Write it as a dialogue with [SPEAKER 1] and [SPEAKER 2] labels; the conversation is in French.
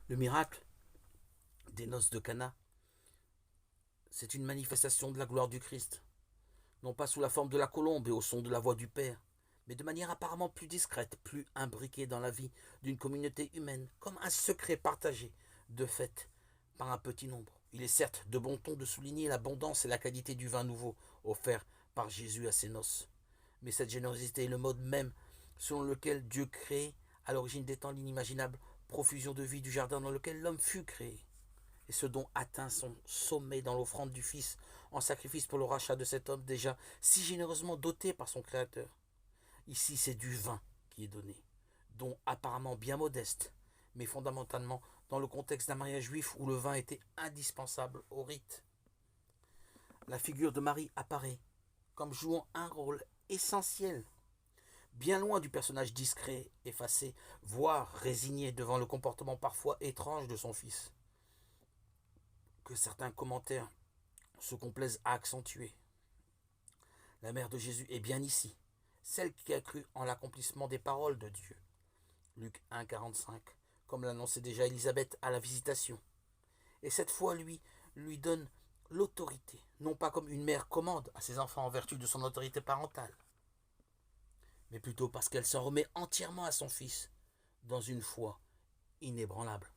[SPEAKER 1] Le miracle des noces de Cana, c'est une manifestation de la gloire du Christ, non pas sous la forme de la colombe et au son de la voix du Père, mais de manière apparemment plus discrète, plus imbriquée dans la vie d'une communauté humaine, comme un secret partagé, de fait, par un petit nombre. Il est certes de bon ton de souligner l'abondance et la qualité du vin nouveau offert par Jésus à ses noces. Mais cette générosité est le mode même selon lequel Dieu crée, à l'origine des temps, l'inimaginable profusion de vie du jardin dans lequel l'homme fut créé, et ce don atteint son sommet dans l'offrande du Fils en sacrifice pour le rachat de cet homme déjà si généreusement doté par son Créateur. Ici, c'est du vin qui est donné, don apparemment bien modeste, mais fondamentalement dans le contexte d'un mariage juif où le vin était indispensable au rite. La figure de Marie apparaît comme jouant un rôle essentiel, bien loin du personnage discret, effacé, voire résigné devant le comportement parfois étrange de son fils, que certains commentaires se complaisent à accentuer. La mère de Jésus est bien ici, celle qui a cru en l'accomplissement des paroles de Dieu. Luc 1, 45, comme l'annonçait déjà Élisabeth à la visitation. Et cette fois, lui donne l'autorité, non pas comme une mère commande à ses enfants en vertu de son autorité parentale, mais plutôt parce qu'elle s'en remet entièrement à son fils, dans une foi inébranlable.